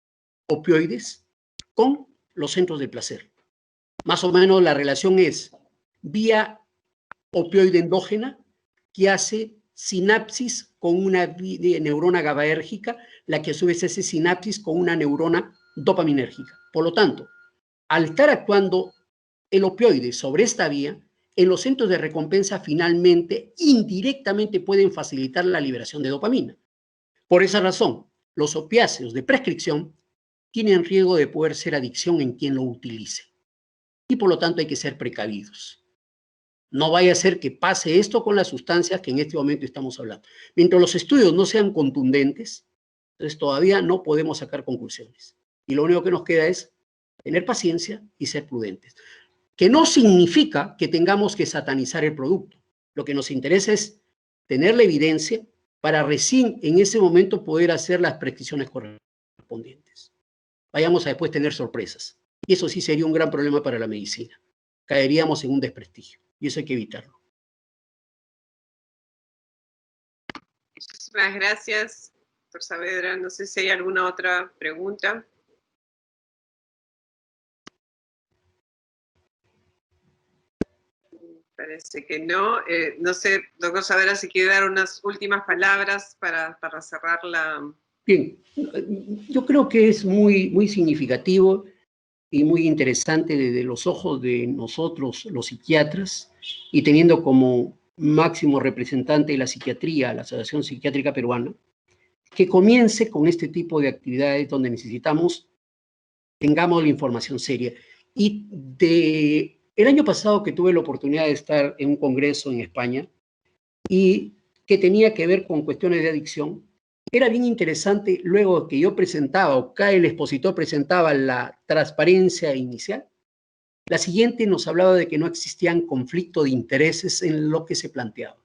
opioides con los centros de placer. Más o menos la relación es vía opioide endógena que hace sinapsis con una neurona GABAérgica, la que a su vez hace sinapsis con una neurona dopaminérgica. Por lo tanto, al estar actuando el opioide sobre esta vía, en los centros de recompensa finalmente, indirectamente pueden facilitar la liberación de dopamina. Por esa razón, los opiáceos de prescripción tienen riesgo de poder ser adicción en quien lo utilice. Y por lo tanto hay que ser precavidos. No vaya a ser que pase esto con las sustancias que en este momento estamos hablando. Mientras los estudios no sean contundentes, entonces todavía no podemos sacar conclusiones. Y lo único que nos queda es tener paciencia y ser prudentes. Que no significa que tengamos que satanizar el producto. Lo que nos interesa es tener la evidencia para recién en ese momento poder hacer las prescripciones correspondientes. Vayamos a después tener sorpresas. Y eso sí sería un gran problema para la medicina. Caeríamos en un desprestigio. Y eso hay que evitarlo. Muchísimas gracias, doctor Saavedra. No sé si hay alguna otra pregunta. Parece que no. No sé, doctor Saavedra, si quiere dar unas últimas palabras para cerrar la... Bien, yo creo que es muy significativo y muy interesante desde los ojos de nosotros, los psiquiatras, y teniendo como máximo representante de la psiquiatría, la Asociación Psiquiátrica Peruana, que comience con este tipo de actividades donde tengamos la información seria. Y el año pasado que tuve la oportunidad de estar en un congreso en España y que tenía que ver con cuestiones de adicción, era bien interesante, luego que yo presentaba, o que el expositor presentaba la transparencia inicial, la siguiente nos hablaba de que no existían conflictos de intereses en lo que se planteaba.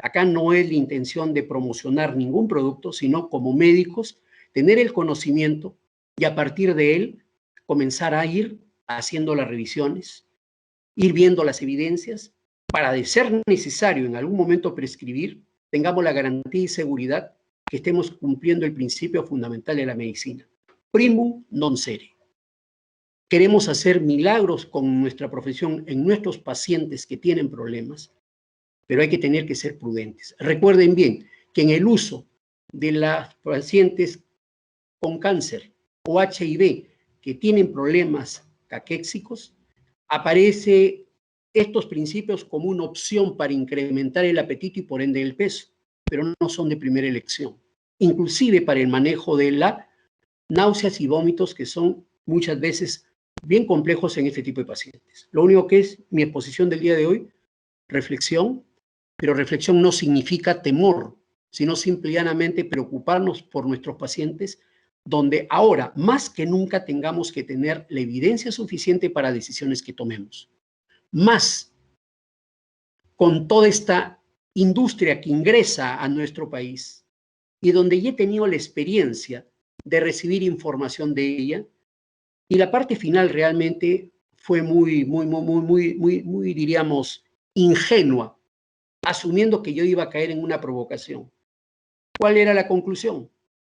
Acá no es la intención de promocionar ningún producto, sino como médicos, tener el conocimiento y a partir de él comenzar a ir haciendo las revisiones, ir viendo las evidencias, para de ser necesario en algún momento prescribir, tengamos la garantía y seguridad que estemos cumpliendo el principio fundamental de la medicina. Primum non cere. Queremos hacer milagros con nuestra profesión en nuestros pacientes que tienen problemas, pero hay que tener que ser prudentes. Recuerden bien que en el uso de las pacientes con cáncer o HIV que tienen problemas caquéxicos, aparece estos principios como una opción para incrementar el apetito y por ende el peso, pero no son de primera elección. Inclusive para el manejo de las náuseas y vómitos que son muchas veces bien complejos en este tipo de pacientes. Lo único que es mi exposición del día de hoy, reflexión, pero reflexión no significa temor, sino simple y llanamente preocuparnos por nuestros pacientes, donde ahora más que nunca tengamos que tener la evidencia suficiente para decisiones que tomemos. Más con toda esta industria que ingresa a nuestro país y donde ya he tenido la experiencia de recibir información de ella, y la parte final realmente fue muy, diríamos, ingenua, asumiendo que yo iba a caer en una provocación. ¿Cuál era la conclusión?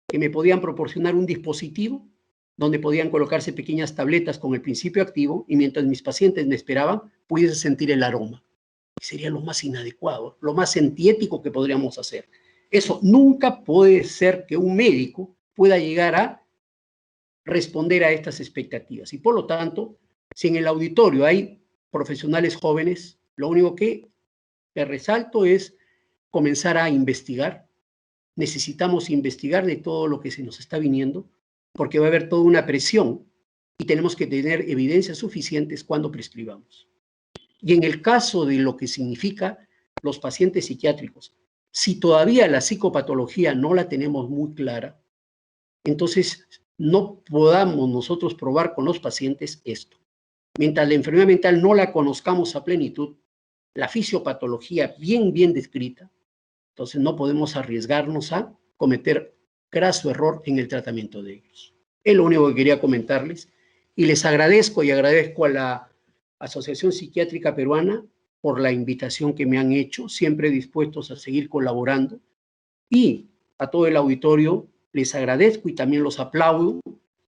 Que me podían proporcionar un dispositivo donde podían colocarse pequeñas tabletas con el principio activo y mientras mis pacientes me esperaban, pudiese sentir el aroma. Y sería lo más inadecuado, lo más antiético que podríamos hacer. Eso nunca puede ser que un médico pueda llegar a responder a estas expectativas. Y por lo tanto, si en el auditorio hay profesionales jóvenes, lo único que resalto es comenzar a investigar. Necesitamos investigar de todo lo que se nos está viniendo, porque va a haber toda una presión y tenemos que tener evidencias suficientes cuando prescribamos. Y en el caso de lo que significa los pacientes psiquiátricos, si todavía la psicopatología no la tenemos muy clara, entonces no podamos nosotros probar con los pacientes esto. Mientras la enfermedad mental no la conozcamos a plenitud, la fisiopatología bien descrita, entonces no podemos arriesgarnos a cometer graso error en el tratamiento de ellos. Es lo único que quería comentarles y les agradezco y agradezco a la Asociación Psiquiátrica Peruana por la invitación que me han hecho, siempre dispuestos a seguir colaborando, y a todo el auditorio les agradezco y también los aplaudo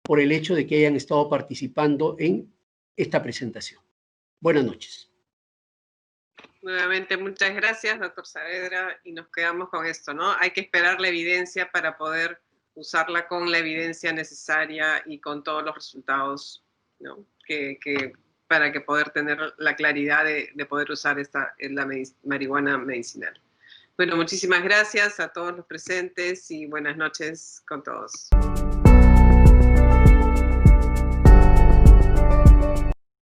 por el hecho de que hayan estado participando en esta presentación. Buenas noches. Nuevamente, muchas gracias, doctor Saavedra, y nos quedamos con esto, ¿no? Hay que esperar la evidencia para poder usarla con la evidencia necesaria y con todos los resultados, ¿no? Para que poder tener la claridad de poder usar la marihuana medicinal. Bueno, muchísimas gracias a todos los presentes y buenas noches con todos.